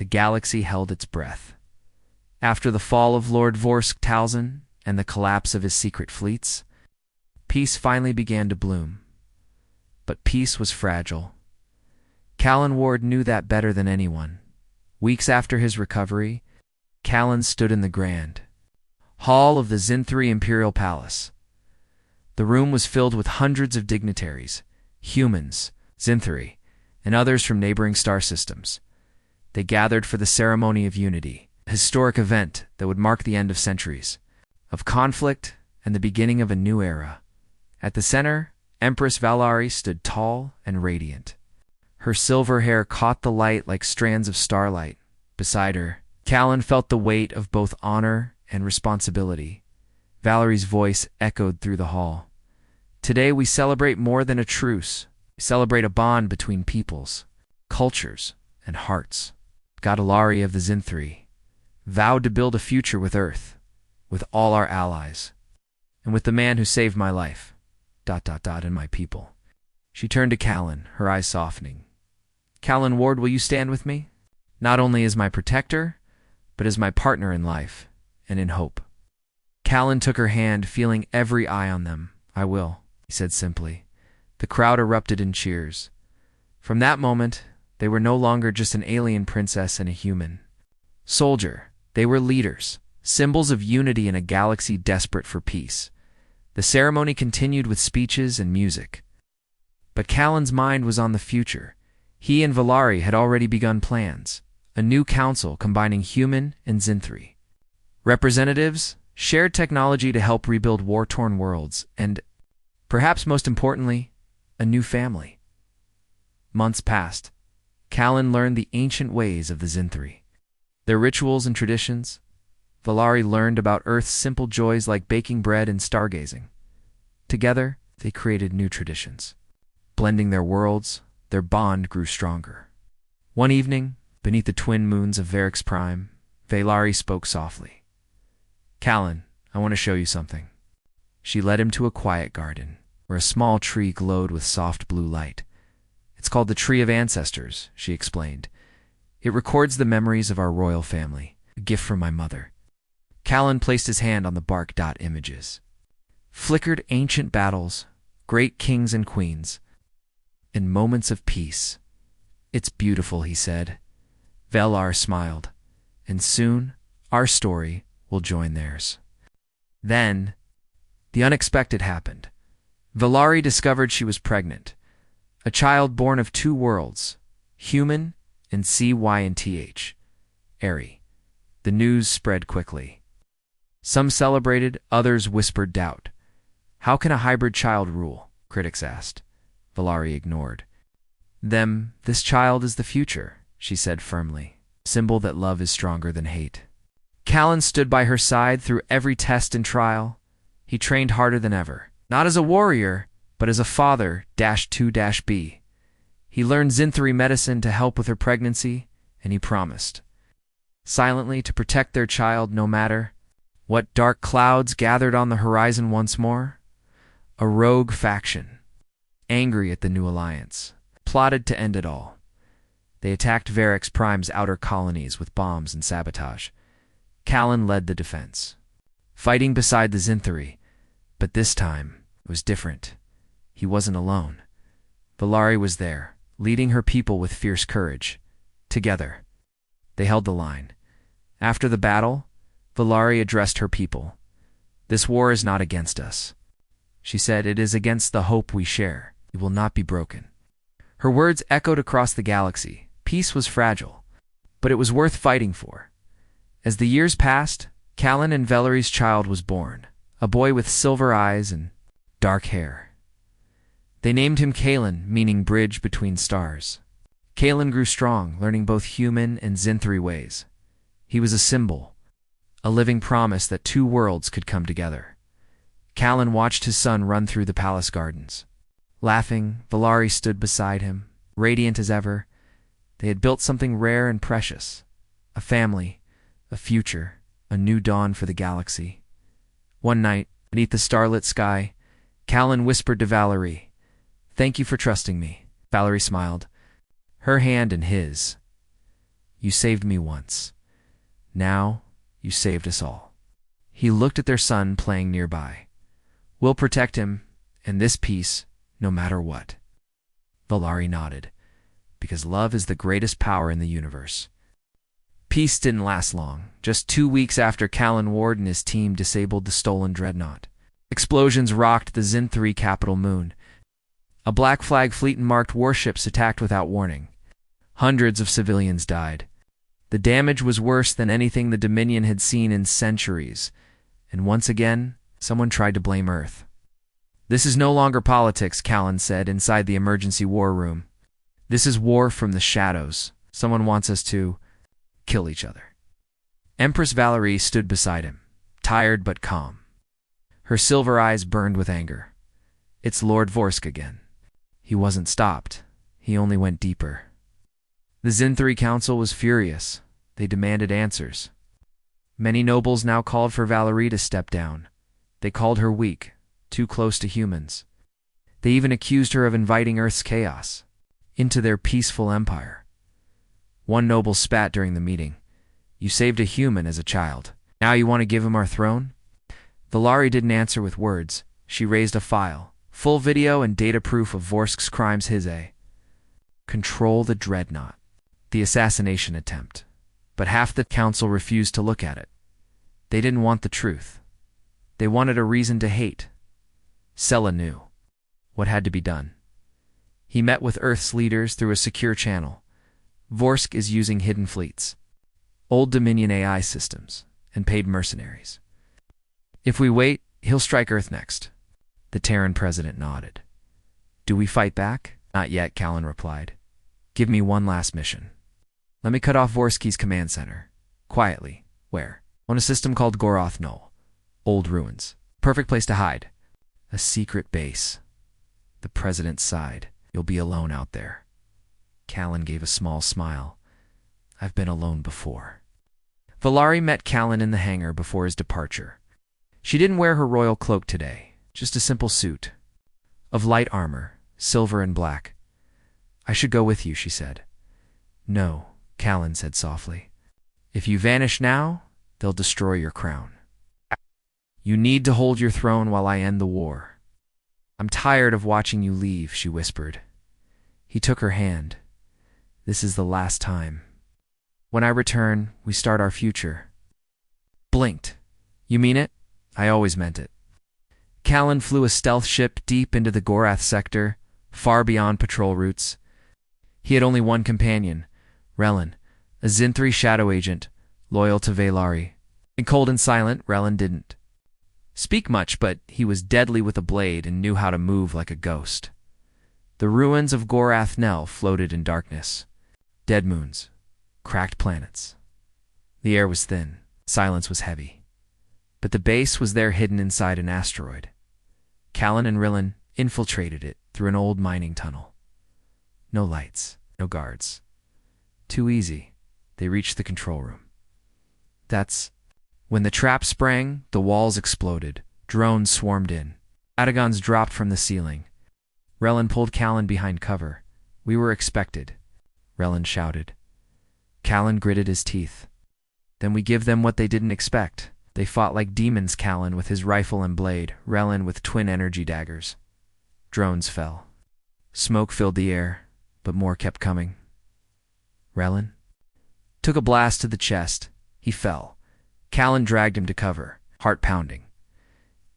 The galaxy held its breath. After the fall of Lord Vorsk Talzin and the collapse of his secret fleets, peace finally began to bloom. But peace was fragile. Callan Ward knew that better than anyone. Weeks after his recovery, Callan stood in the grand hall of the Zinthri Imperial Palace. The room was filled with hundreds of dignitaries, humans, Zinthri, and others from neighboring star systems. They gathered for the ceremony of unity, a historic event that would mark the end of centuries of conflict and the beginning of a new era. At the center, Empress Valari stood tall and radiant. Her silver hair caught the light like strands of starlight. Beside her, Callan felt the weight of both honor and responsibility. Valari's voice echoed through the hall. Today we celebrate more than a truce. We celebrate a bond between peoples, cultures, and hearts. Gadalari of the Zinthri vowed to build a future with Earth, with all our allies, and with the man who saved my life, ... and my people. She turned to Callan, her eyes softening. Callan Ward, will you stand with me? Not only as my protector, but as my partner in life and in hope. Callan took her hand, feeling every eye on them. I will, he said simply. The crowd erupted in cheers. From that moment, they were no longer just an alien princess and a human soldier. They were leaders, symbols of unity in a galaxy desperate for peace. The ceremony continued with speeches and music. But Callan's mind was on the future. He and Valari had already begun plans, a new council combining human and Zinthri. Representatives shared technology to help rebuild war-torn worlds, and, perhaps most importantly, a new family. Months passed. Callan learned the ancient ways of the Zinthri, their rituals and traditions. Valari learned about Earth's simple joys like baking bread and stargazing. Together, they created new traditions. Blending their worlds, their bond grew stronger. One evening, beneath the twin moons of Varix Prime, Valari spoke softly. Callan, I want to show you something. She led him to a quiet garden, where a small tree glowed with soft blue light. It's called the Tree of Ancestors, she explained. It records the memories of our royal family, a gift from my mother. Callan placed his hand on the bark. Images flickered ancient battles, great kings and queens, and moments of peace. It's beautiful, he said. Velar smiled, and soon our story will join theirs. Then, the unexpected happened. Valari discovered she was pregnant, a child born of two worlds, human and Cyynth, Airy. The news spread quickly. Some celebrated, others whispered doubt. How can a hybrid child rule? Critics asked. Valari ignored. This child is the future, she said firmly, symbol that love is stronger than hate. Callan stood by her side through every test and trial. He trained harder than ever, not as a warrior, but as a father, -2-B. He learned Zinthri medicine to help with her pregnancy, and he promised, silently, to protect their child no matter what dark clouds gathered on the horizon once more. A rogue faction, angry at the new alliance, plotted to end it all. They attacked Varix Prime's outer colonies with bombs and sabotage. Callan led the defense, fighting beside the Zinthri, but this time it was different. He wasn't alone. Valari was there, leading her people with fierce courage. Together, they held the line. After the battle, Valari addressed her people. This war is not against us, she said. It is against the hope we share. It will not be broken. Her words echoed across the galaxy. Peace was fragile, but it was worth fighting for. As the years passed, Callan and Valari's child was born, a boy with silver eyes and dark hair. They named him Callan, meaning bridge between stars. Callan grew strong, learning both human and Zinthri ways. He was a symbol, a living promise that two worlds could come together. Callan watched his son run through the palace gardens. Laughing, Valari stood beside him, radiant as ever. They had built something rare and precious, a family, a future, a new dawn for the galaxy. One night, beneath the starlit sky, Callan whispered to Valari, "Thank you for trusting me." Valari smiled, her hand in his. You saved me once. Now, you saved us all." He looked at their son playing nearby. "We'll protect him, and this peace, no matter what." Valari nodded, because love is the greatest power in the universe. Peace didn't last long. Just 2 weeks after Callan Ward and his team disabled the stolen dreadnought, explosions rocked the Zin-3 capital moon. A black flag fleet and marked warships attacked without warning. Hundreds of civilians died. The damage was worse than anything the Dominion had seen in centuries, and once again, someone tried to blame Earth. "This is no longer politics," Callan said inside the emergency war room. "This is war from the shadows. Someone wants us to kill each other." Empress Valerie stood beside him, tired but calm. Her silver eyes burned with anger. "It's Lord Vorsk again." He wasn't stopped. He only went deeper. The Zin-3 Council was furious. They demanded answers. Many nobles now called for Valerie to step down. They called her weak, too close to humans. They even accused her of inviting Earth's chaos into their peaceful empire. One noble spat during the meeting. "You saved a human as a child. Now you want to give him our throne?" Valari didn't answer with words. She raised a file, full video and data proof of Vorsk's crimes. Control the dreadnought. The assassination attempt. But half the council refused to look at it. They didn't want the truth. They wanted a reason to hate. Sela knew what had to be done. He met with Earth's leaders through a secure channel. Vorsk is using hidden fleets, old Dominion AI systems, and paid mercenaries. "If we wait, he'll strike Earth next." The Terran president nodded. "Do we fight back?" "Not yet," Callan replied. "Give me one last mission. Let me cut off Vorski's command center. Quietly." "Where?" "On a system called Goroth Knoll. Old ruins. Perfect place to hide." "A secret base." The president sighed. "You'll be alone out there." Callan gave a small smile. "I've been alone before." Valari met Callan in the hangar before his departure. She didn't wear her royal cloak today, just a simple suit of light armor, silver and black. "I should go with you," she said. "No," Callan said softly. "If you vanish now, they'll destroy your crown. You need to hold your throne while I end the war." "I'm tired of watching you leave," she whispered. He took her hand. "This is the last time. When I return, we start our future." Blinked. "You mean it?" "I always meant it." Callan flew a stealth ship deep into the Gorath sector, far beyond patrol routes. He had only one companion, Relin, a Zin-3 shadow agent, loyal to Valari. And cold and silent, Relin didn't speak much, but he was deadly with a blade and knew how to move like a ghost. The ruins of Gorath Nell floated in darkness. Dead moons, cracked planets. The air was thin, silence was heavy. But the base was there hidden inside an asteroid. Callan and Rillen infiltrated it through an old mining tunnel. No lights, no guards. Too easy. They reached the control room. That's when the trap sprang, the walls exploded. Drones swarmed in. Atagons dropped from the ceiling. Relin pulled Callan behind cover. "We were expected," Relin shouted. Callan gritted his teeth. "Then we give them what they didn't expect." They fought like demons, Callan with his rifle and blade, Relin with twin energy daggers. Drones fell. Smoke filled the air, but more kept coming. Relin took a blast to the chest. He fell. Callan dragged him to cover, heart pounding.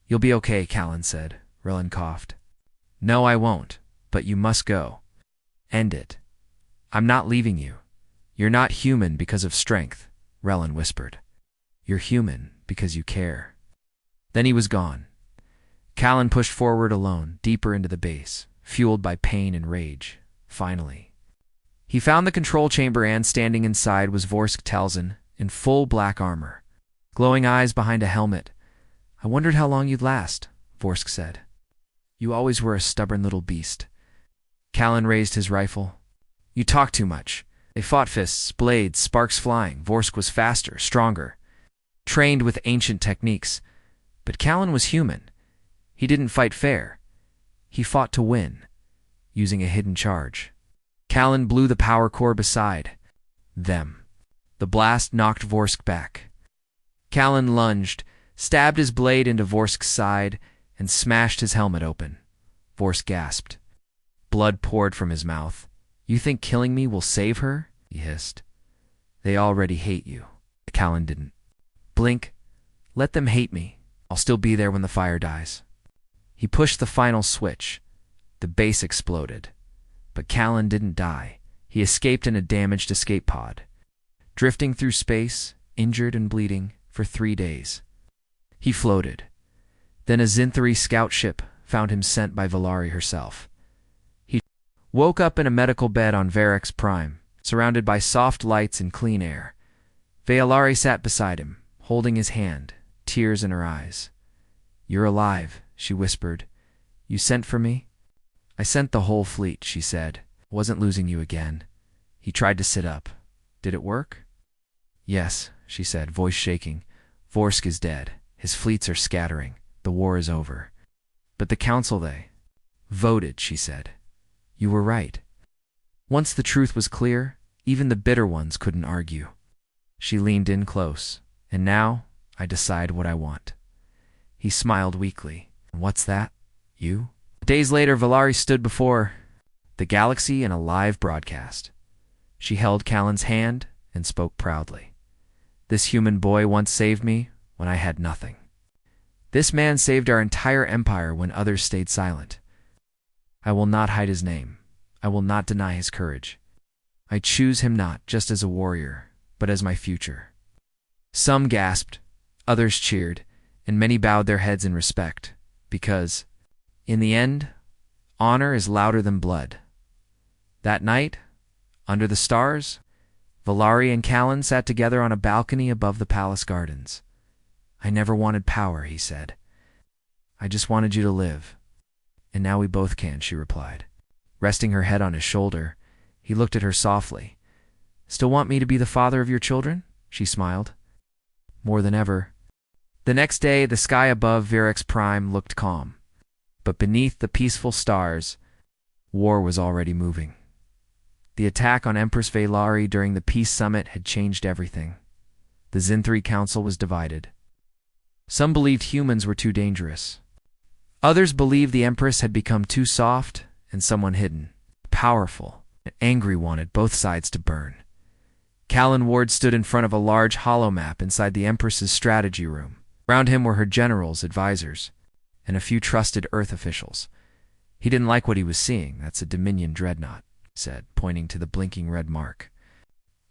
"You'll be okay," Callan said. Relin coughed. "No, I won't, but you must go. End it." "I'm not leaving you. You're not human because of strength," Relin whispered. "You're human because you care." Then he was gone. Callan pushed forward alone, deeper into the base, fueled by pain and rage. Finally, he found the control chamber, and standing inside was Vorsk Talzin in full black armor, glowing eyes behind a helmet. "I wondered how long you'd last," Vorsk said. "You always were a stubborn little beast." Callan raised his rifle. "You talk too much." They fought, fists, blades, sparks flying. Vorsk was faster, stronger, trained with ancient techniques. But Callan was human. He didn't fight fair. He fought to win, using a hidden charge. Callan blew the power core beside them. The blast knocked Vorsk back. Callan lunged, stabbed his blade into Vorsk's side, and smashed his helmet open. Vorsk gasped. Blood poured from his mouth. "You think killing me will save her?" he hissed. "They already hate you." Callan didn't blink. "Let them hate me. I'll still be there when the fire dies." He pushed the final switch. The base exploded. But Callan didn't die. He escaped in a damaged escape pod, drifting through space, injured and bleeding, for 3 days. He floated. Then a Zinthari scout ship found him, sent by Valari herself. He woke up in a medical bed on Varix Prime, surrounded by soft lights and clean air. Valari sat beside him, holding his hand, tears in her eyes. "You're alive," she whispered. "You sent for me?" "I sent the whole fleet," she said. "Wasn't losing you again." He tried to sit up. "Did it work?" "Yes," she said, voice shaking. "Vorsk is dead. His fleets are scattering. The war is over." "But the council, they voted," she said. "You were right." Once the truth was clear, even the bitter ones couldn't argue. She leaned in close. "And now I decide what I want." He smiled weakly. "What's that? You?" Days later, Valari stood before the galaxy in a live broadcast. She held Callan's hand and spoke proudly. "This human boy once saved me when I had nothing. This man saved our entire empire when others stayed silent. I will not hide his name. I will not deny his courage. I choose him not just as a warrior, but as my future." Some gasped, others cheered, and many bowed their heads in respect, because, in the end, honor is louder than blood. That night, under the stars, Valari and Callan sat together on a balcony above the palace gardens. "I never wanted power," he said. "I just wanted you to live. And now we both can," she replied. Resting her head on his shoulder, he looked at her softly. "Still want me to be the father of your children?" She smiled. "More than ever." The next day, the sky above Varix Prime looked calm. But beneath the peaceful stars, war was already moving. The attack on Empress Valari during the peace summit had changed everything. The Zinthari Council was divided. Some believed humans were too dangerous. Others believed the Empress had become too soft and someone hidden, powerful, and angry wanted both sides to burn. Callan Ward stood in front of a large holomap inside the Empress's strategy room. Around him were her generals, advisors, and a few trusted Earth officials. He didn't like what he was seeing. "That's a Dominion dreadnought," he said, pointing to the blinking red mark.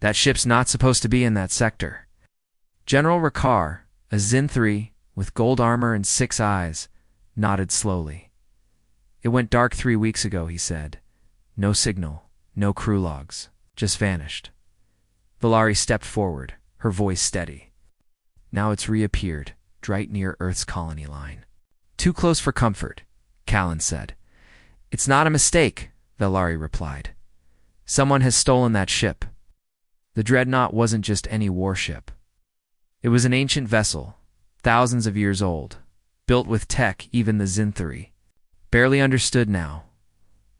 "That ship's not supposed to be in that sector." General Rakar, a Zinthari with gold armor and 6 eyes, nodded slowly. "It went dark 3 weeks ago," he said. "No signal, no crew logs, just vanished." Valari stepped forward, her voice steady. "Now it's reappeared, right near Earth's colony line." "Too close for comfort," Callan said. "It's not a mistake," Valari replied. "Someone has stolen that ship." The dreadnought wasn't just any warship. It was an ancient vessel, thousands of years old, built with tech even the Zinthari barely understood now.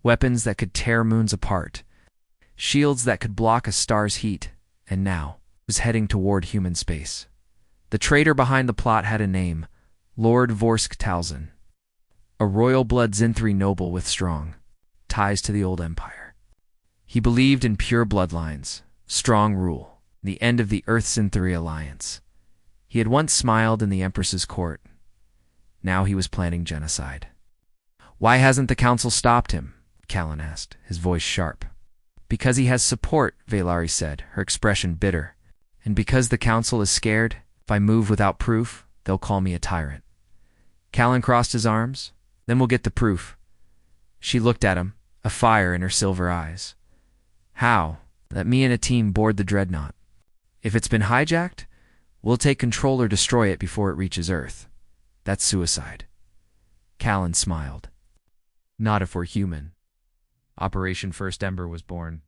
Weapons that could tear moons apart, shields that could block a star's heat, and now was heading toward human space. The traitor behind the plot had a name, Lord Vorsk Talzin, a royal blood Zinthari noble with strong ties to the old empire. He believed in pure bloodlines, strong rule, the end of the Earth-Zinthari alliance. He had once smiled in the Empress's court. Now he was planning genocide. "Why hasn't the council stopped him?" Callan asked, his voice sharp. "Because he has support," Valari said, her expression bitter. "And because the council is scared, if I move without proof, they'll call me a tyrant." Callan crossed his arms. "Then we'll get the proof." She looked at him, a fire in her silver eyes. "How?" "That me and a team board the dreadnought. If it's been hijacked, we'll take control or destroy it before it reaches Earth. That's suicide." Callan smiled. "Not if we're human." Operation First Ember was born.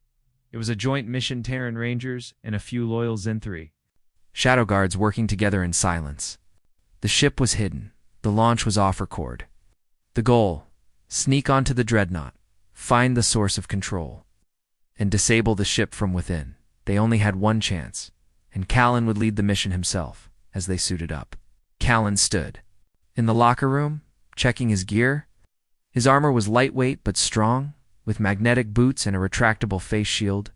It was a joint mission, Terran Rangers and a few loyal Zinthari Shadow Guards working together in silence. The ship was hidden. The launch was off record. The goal: sneak onto the dreadnought, find the source of control, and disable the ship from within. They only had one chance. and Callan would lead the mission himself as they suited up. Callan stood in the locker room, checking his gear. His armor was lightweight but strong, with magnetic boots and a retractable face shield.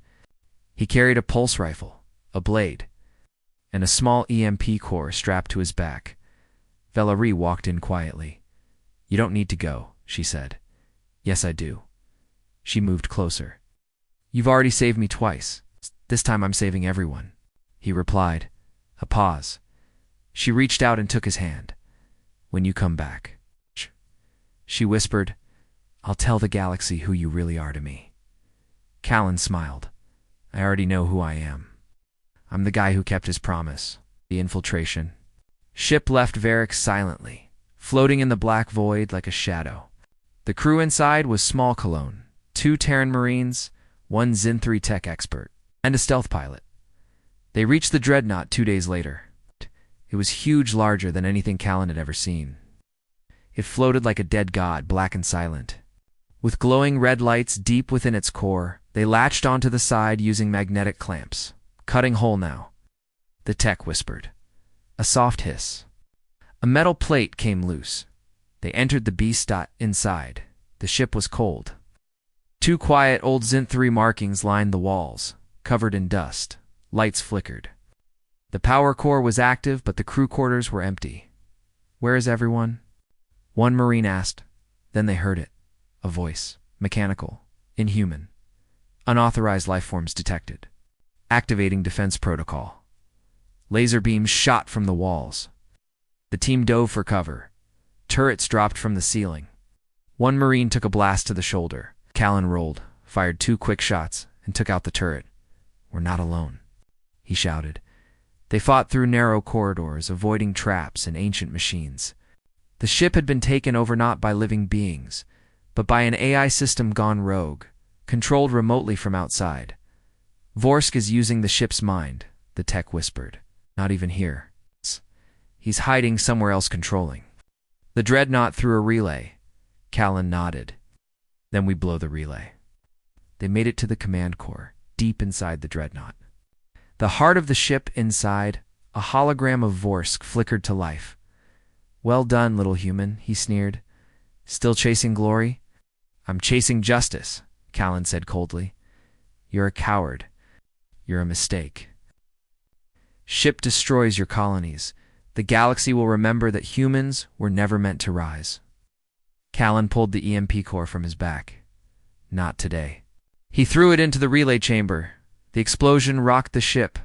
He carried a pulse rifle, a blade, and a small EMP core strapped to his back. Valerie walked in quietly. "You don't need to go," she said. "Yes, I do." She moved closer. "You've already saved me twice. This time I'm saving everyone," he replied. A pause. She reached out and took his hand. "When you come back," she whispered, "I'll tell the galaxy who you really are to me." Callan smiled. "I already know who I am. I'm the guy who kept his promise." The infiltration. Ship left Varix silently, floating in the black void like a shadow. The crew inside was small Cologne, 2 Terran Marines, 1 Zin-3 tech expert, and a stealth pilot. They reached the dreadnought 2 days later. It was huge, larger than anything Callan had ever seen. It floated like a dead god, black and silent. With glowing red lights deep within its core, they latched onto the side using magnetic clamps. "Cutting hole now," the tech whispered. A soft hiss. A metal plate came loose. They entered the beast. Inside, the ship was cold. 2 quiet old Zin-3 markings lined the walls, covered in dust. Lights flickered. The power core was active, but the crew quarters were empty. "Where is everyone?" one Marine asked. Then they heard it. A voice. Mechanical. Inhuman. "Unauthorized life forms detected. Activating defense protocol." Laser beams shot from the walls. The team dove for cover. Turrets dropped from the ceiling. One Marine took a blast to the shoulder. Callan rolled, fired 2 quick shots, and took out the turret. "We're not alone," he shouted. They fought through narrow corridors, avoiding traps and ancient machines. The ship had been taken over not by living beings, but by an AI system gone rogue, controlled remotely from outside. "Vorsk is using the ship's mind," the tech whispered. "Not even here. He's hiding somewhere else controlling." The dreadnought threw a relay. Callan nodded. "Then we blow the relay." They made it to the command core, deep inside the dreadnought. The heart of the ship inside, a hologram of Vorsk, flickered to life. "Well done, little human," he sneered. "Still chasing glory?" "I'm chasing justice," Callan said coldly. "You're a coward. You're a mistake. Ship destroys your colonies. The galaxy will remember that humans were never meant to rise." Callan pulled the EMP core from his back. "Not today." He threw it into the relay chamber. The explosion rocked the ship.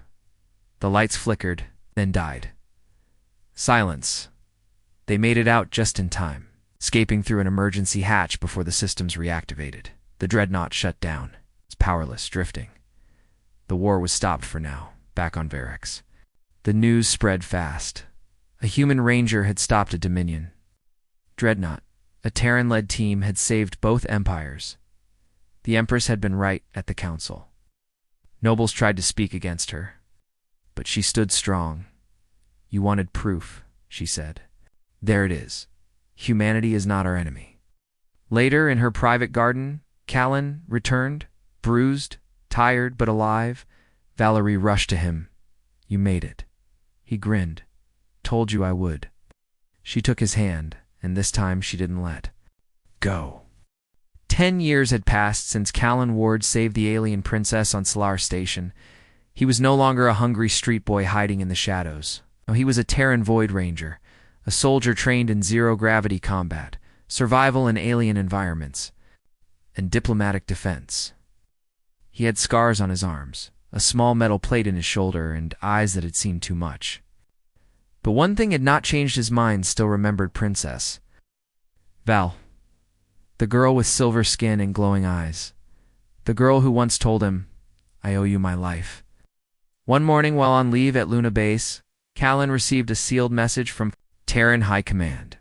The lights flickered, then died. Silence. They made it out just in time, escaping through an emergency hatch before the systems reactivated. The dreadnought shut down. It's powerless, drifting. The war was stopped for now, back on Varix. The news spread fast. A human ranger had stopped a Dominion. Dreadnought, a Terran-led team, had saved both empires. The Empress had been right at the council. Nobles tried to speak against her, but she stood strong. "You wanted proof," she said. "There it is. Humanity is not our enemy." Later, in her private garden, Callan returned, bruised, tired but alive. Valerie rushed to him. "You made it." He grinned. "Told you I would." She took his hand, and this time she didn't let go. 10 years had passed since Callan Ward saved the alien princess on Solar Station. He was no longer a hungry street boy hiding in the shadows. No, he was a Terran Void Ranger, a soldier trained in zero-gravity combat, survival in alien environments, and diplomatic defense. He had scars on his arms, a small metal plate in his shoulder, and eyes that had seen too much. But one thing had not changed his mind. Still remembered Princess Val. The girl with silver skin and glowing eyes. The girl who once told him, "I owe you my life." One morning while on leave at Luna Base, Callan received a sealed message from Terran High Command.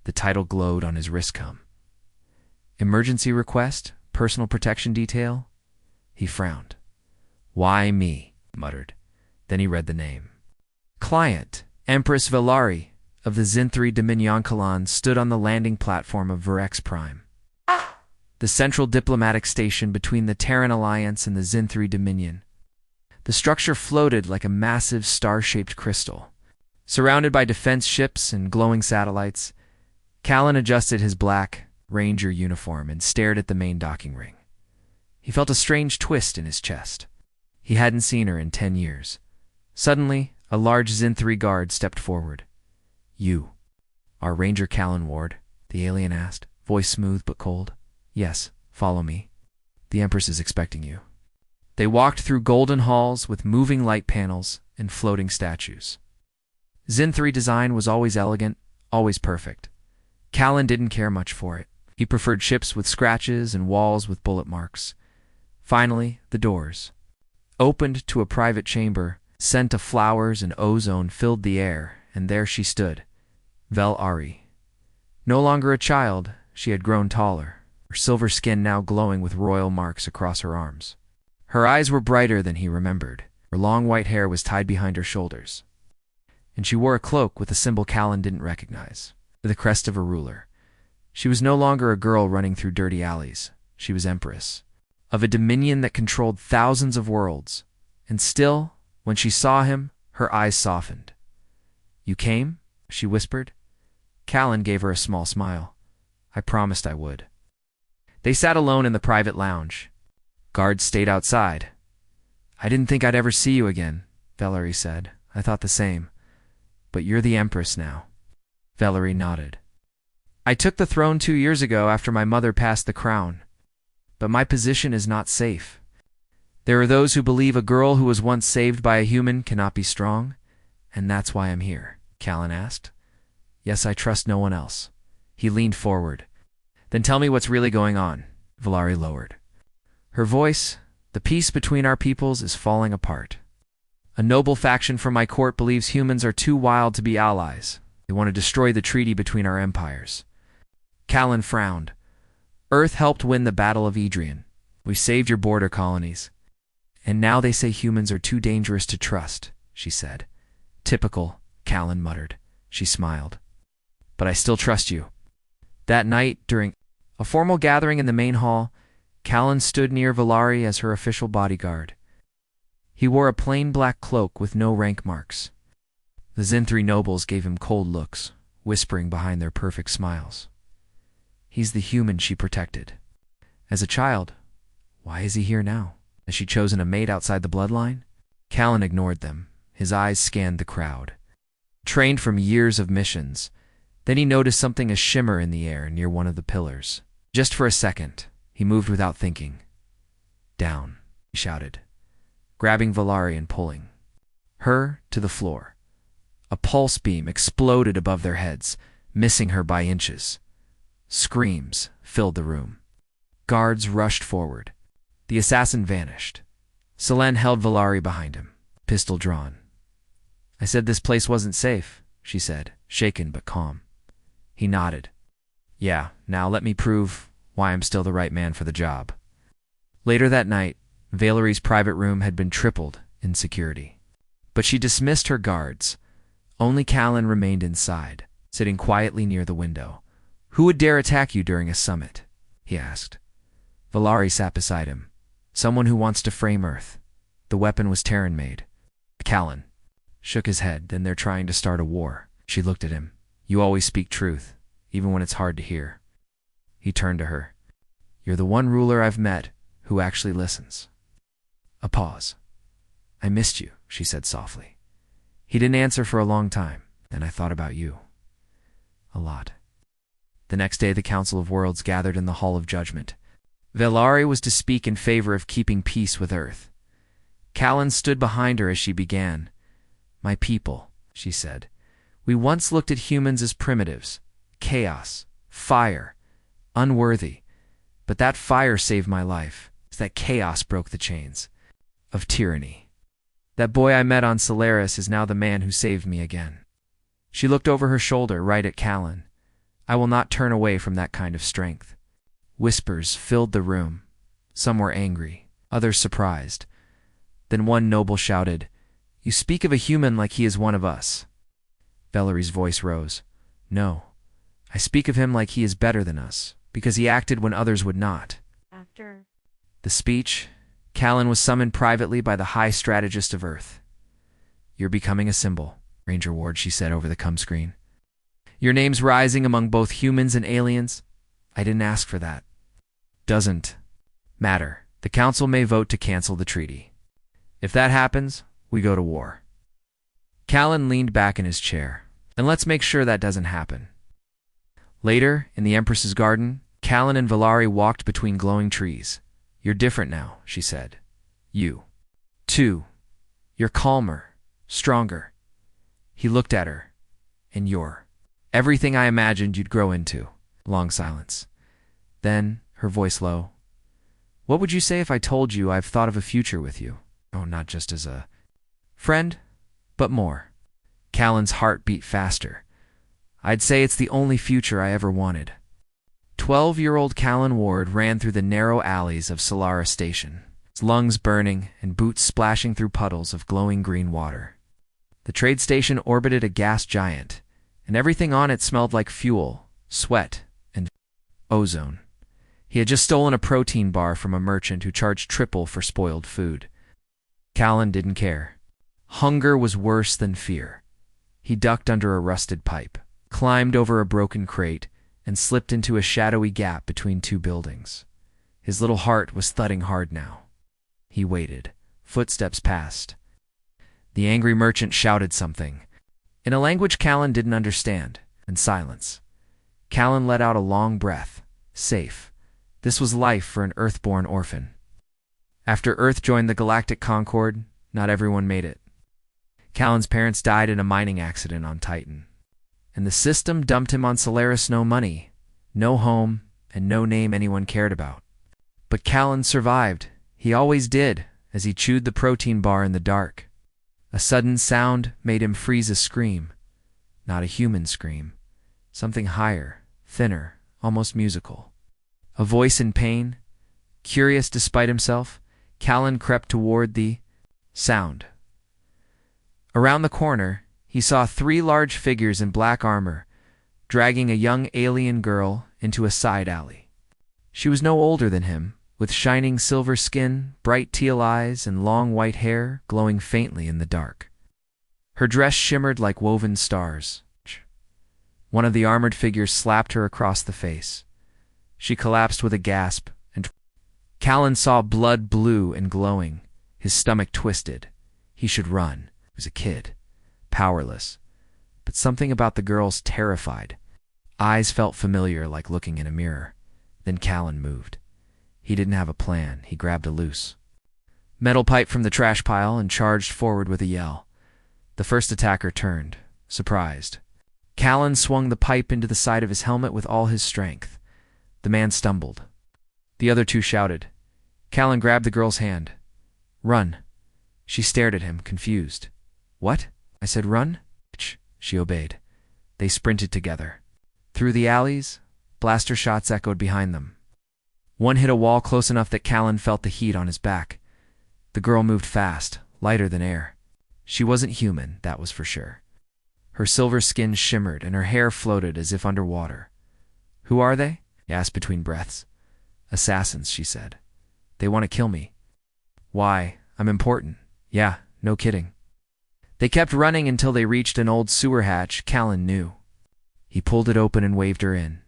The title glowed on his wristcom. "Emergency request? Personal protection detail?" He frowned. "Why me?" muttered. Then he read the name. Client, Empress Valari of the Zin-3 Dominion stood on the landing platform of Varix Prime, the central diplomatic station between the Terran Alliance and the Zin-3 Dominion. The structure floated like a massive star-shaped crystal. Surrounded by defense ships and glowing satellites, Callan adjusted his black ranger uniform and stared at the main docking ring. He felt a strange twist in his chest. He hadn't seen her in 10 years. Suddenly, a large Zinthri guard stepped forward. "You are Ranger Callan Ward?" the alien asked, voice smooth but cold. "Yes, follow me. The Empress is expecting you." They walked through golden halls with moving light panels and floating statues. Zinthri design was always elegant, always perfect. Callan didn't care much for it. He preferred ships with scratches and walls with bullet marks. Finally, the doors opened to a private chamber. Scent of flowers and ozone filled the air, and there she stood, Vel Ari. No longer a child, she had grown taller, her silver skin now glowing with royal marks across her arms. Her eyes were brighter than he remembered. Her long white hair was tied behind her shoulders, and she wore a cloak with a symbol Callan didn't recognize, the crest of a ruler. She was no longer a girl running through dirty alleys. She was Empress of a dominion that controlled thousands of worlds, and still, when she saw him, her eyes softened. "You came?" she whispered. Callan gave her a small smile. "I promised I would." They sat alone in the private lounge. Guards stayed outside. "I didn't think I'd ever see you again," Valerie said. "I thought the same. But you're the Empress now." Valerie nodded. "I took the throne 2 years ago after my mother passed the crown. But my position is not safe. There are those who believe a girl who was once saved by a human cannot be strong, and that's why I'm here," Callan asked. "Yes, I trust no one else." He leaned forward. "Then tell me what's really going on," Valerie lowered her voice. "The peace between our peoples is falling apart. A noble faction from my court believes humans are too wild to be allies. They want to destroy the treaty between our empires." Callan frowned. "Earth helped win the Battle of Edrian. We saved your border colonies. And now they say humans are too dangerous to trust," she said. "Typical," Callan muttered. She smiled. "But I still trust you." That night, during a formal gathering in the main hall, Callan stood near Valari as her official bodyguard. He wore a plain black cloak with no rank marks. The Zinthri nobles gave him cold looks, whispering behind their perfect smiles. He's the human she protected as a child. Why is he here now? Has she chosen a mate outside the bloodline? Callan ignored them. His eyes scanned the crowd. Trained from years of missions, then he noticed something a shimmer in the air near one of the pillars. Just for a second, he moved without thinking. "Down," he shouted, grabbing Valari and pulling her to the floor. A pulse beam exploded above their heads, missing her by inches. Screams filled the room. Guards rushed forward. The assassin vanished. Selene held Valari behind him, pistol drawn. "I said this place wasn't safe," she said, shaken but calm. He nodded. "Yeah, now let me prove why I'm still the right man for the job." Later that night, Valeri's private room had been tripled in security. But she dismissed her guards. Only Callan remained inside, sitting quietly near the window. "Who would dare attack you during a summit?" he asked. Valari sat beside him. "Someone who wants to frame Earth." The weapon was Terran-made. Callan shook his head. "Then they're trying to start a war." She looked at him. "You always speak truth, even when it's hard to hear." He turned to her. "You're the one ruler I've met who actually listens." A pause. "I missed you," she said softly. He didn't answer for a long time, and I thought about you. A lot. The next day the Council of Worlds gathered in the Hall of Judgment. Valari was to speak in favor of keeping peace with Earth. Callan stood behind her as she began. "My people," she said, "we once looked at humans as primitives, chaos, fire, unworthy. But that fire saved my life. That chaos broke the chains of tyranny. That boy I met on Solaris is now the man who saved me again." She looked over her shoulder right at Callan. "I will not turn away from that kind of strength." Whispers filled the room. Some were angry, others surprised. Then one noble shouted, "You speak of a human like he is one of us." Valeri's voice rose. "No, I speak of him like he is better than us, because he acted when others would not." After the speech, Callan was summoned privately by the High Strategist of Earth. "You're becoming a symbol, Ranger Ward," she said over the cum screen. "Your name's rising among both humans and aliens." "I didn't ask for that." "Doesn't matter. The Council may vote to cancel the treaty. If that happens, we go to war." Callan leaned back in his chair. "Then let's make sure that doesn't happen." Later, in the Empress's garden, Callan and Valari walked between glowing trees. "You're different now," she said. "You, too. You're calmer, stronger." He looked at her. "And you're everything I imagined you'd grow into." Long silence. Then, her voice low, "What would you say if I told you I've thought of a future with you? Oh, not just as a friend, but more." Callan's heart beat faster. "I'd say it's the only future I ever wanted." 12-year-old Callan Ward ran through the narrow alleys of Solara Station, his lungs burning and boots splashing through puddles of glowing green water. The trade station orbited a gas giant, and everything on it smelled like fuel, sweat, and ozone. He had just stolen a protein bar from a merchant who charged triple for spoiled food. Callan didn't care. Hunger was worse than fear. He ducked under a rusted pipe, climbed over a broken crate, and slipped into a shadowy gap between two buildings. His little heart was thudding hard now. He waited. Footsteps passed. The angry merchant shouted something, in a language Callan didn't understand, and silence. Callan let out a long breath. Safe. This was life for an Earthborn orphan. After Earth joined the Galactic Concord, not everyone made it. Callan's parents died in a mining accident on Titan, and the system dumped him on Solaris. No money, no home, and no name anyone cared about. But Callan survived. He always did, as he chewed the protein bar in the dark. A sudden sound made him freeze a scream. Not a human scream. Something higher, thinner, almost musical. A voice in pain. Curious despite himself, Callan crept toward the sound. Around the corner, he saw 3 large figures in black armor, dragging a young alien girl into a side alley. She was no older than him, with shining silver skin, bright teal eyes, and long white hair glowing faintly in the dark. Her dress shimmered like woven stars. One of the armored figures slapped her across the face. She collapsed with a gasp, and Callan saw blood blue and glowing. His stomach twisted. He should run. He was a kid, powerless. But something about the girls terrified. Eyes felt familiar, like looking in a mirror. Then Callan moved. He didn't have a plan. He grabbed a loose metal pipe from the trash pile and charged forward with a yell. The first attacker turned, surprised. Callan swung the pipe into the side of his helmet with all his strength. The man stumbled. The other 2 shouted. Callan grabbed the girl's hand. "Run." She stared at him, confused. "What?" I said, "Run." She obeyed. They sprinted together. Through the alleys, blaster shots echoed behind them. One hit a wall close enough that Callan felt the heat on his back. The girl moved fast, lighter than air. She wasn't human, that was for sure. Her silver skin shimmered and her hair floated as if underwater. "Who are they?" he asked between breaths. "Assassins," she said. "They want to kill me." "Why? I'm important." "Yeah, no kidding." They kept running until they reached an old sewer hatch Callan knew. He pulled it open and waved her in.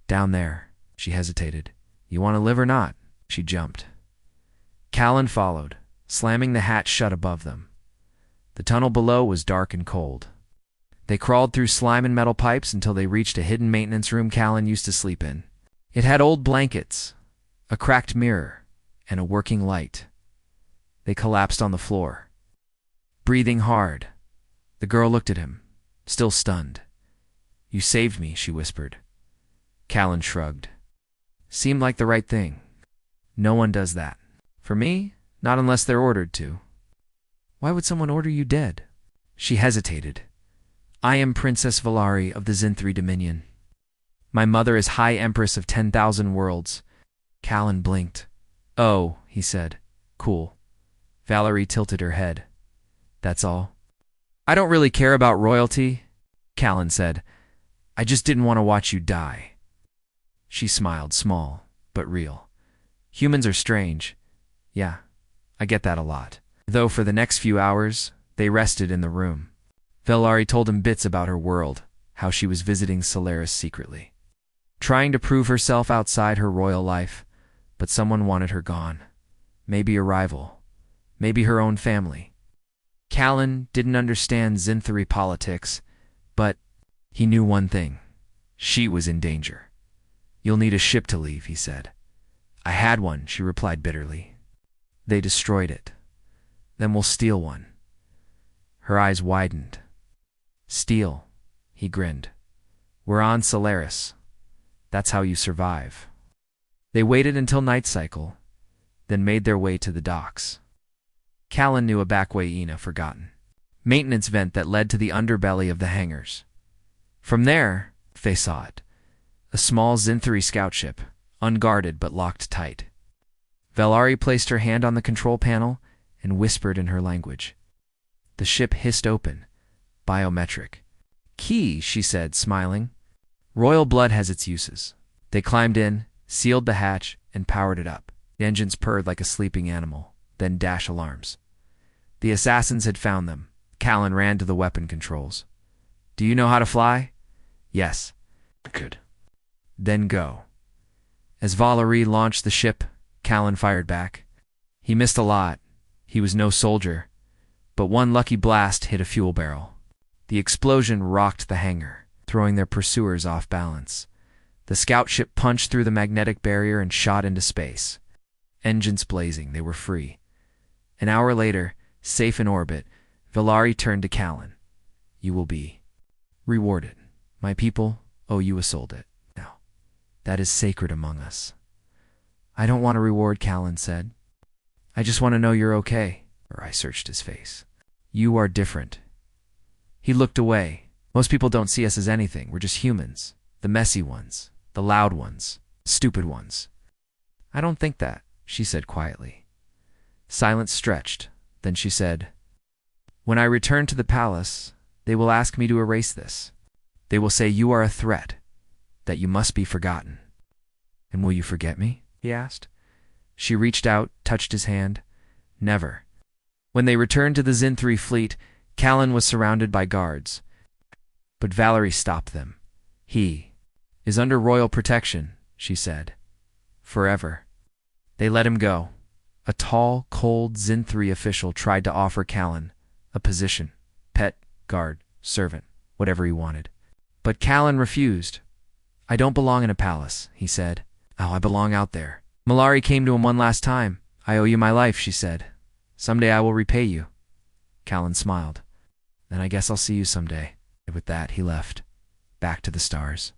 "Down there." She hesitated. "You want to live or not?" She jumped. Callan followed, slamming the hatch shut above them. The tunnel below was dark and cold. They crawled through slime and metal pipes until they reached a hidden maintenance room Callan used to sleep in. It had old blankets, a cracked mirror, and a working light. They collapsed on the floor, breathing hard. The girl looked at him, still stunned. "You saved me," she whispered. Callan shrugged. "Seemed like the right thing. No one does that. For me, not unless they're ordered to." "Why would someone order you dead?" She hesitated. "I am Princess Valari of the Zinthri Dominion. My mother is High Empress of 10,000 worlds." Callan blinked. "Oh," he said. "Cool." Valari tilted her head. "That's all?" "I don't really care about royalty," Callan said. "I just didn't want to watch you die." She smiled, small, but real. "Humans are strange. Yeah, I get that a lot. Though for the next few hours, they rested in the room. Velari told him bits about her world, how she was visiting Solaris secretly, trying to prove herself outside her royal life, but someone wanted her gone. Maybe a rival. Maybe her own family. Callan didn't understand Zinthari politics, but he knew one thing. She was in danger. You'll need a ship to leave, he said. I had one, she replied bitterly. They destroyed it. Then we'll steal one. Her eyes widened. Steal, he grinned. We're on Solaris. That's how you survive. They waited until night cycle, then made their way to the docks. Callan knew a back way Ina forgotten. Maintenance vent that led to the underbelly of the hangars. From there, they saw it. A small Zinthari scout ship, unguarded but locked tight. Velari placed her hand on the control panel and whispered in her language. The ship hissed open. Biometric. Key, she said, smiling. Royal blood has its uses. They climbed in, sealed the hatch, and powered it up. The engines purred like a sleeping animal, then dash alarms. The assassins had found them. Callan ran to the weapon controls. Do you know how to fly? Yes. Good. Then go. As Valerie launched the ship, Callan fired back. He missed a lot. He was no soldier. But one lucky blast hit a fuel barrel. The explosion rocked the hangar, throwing their pursuers off balance. The scout ship punched through the magnetic barrier and shot into space. Engines blazing, they were free. An hour later, safe in orbit, Velari turned to Callan. You will be rewarded. My people owe you a soldat. Now, that is sacred among us. I don't want a reward, Callan said. I just want to know you're okay. Or I searched his face. You are different. He looked away. Most people don't see us as anything. We're just humans. The messy ones. The loud ones. Stupid ones. I don't think that, she said quietly. Silence stretched. Then she said, When I return to the palace, they will ask me to erase this. They will say you are a threat, that you must be forgotten. And will you forget me? He asked. She reached out, touched his hand. Never. When they returned to the Zinthari fleet, Callan was surrounded by guards. But Velari stopped them. He is under royal protection, she said. Forever. They let him go. A tall, cold Zinthari official tried to offer Callan a position, pet, guard, servant, whatever he wanted. But Callan refused. I don't belong in a palace, he said. Oh, I belong out there. Malari came to him one last time. I owe you my life, she said. Someday I will repay you. Callan smiled. Then I guess I'll see you someday. And with that, he left, back to the stars.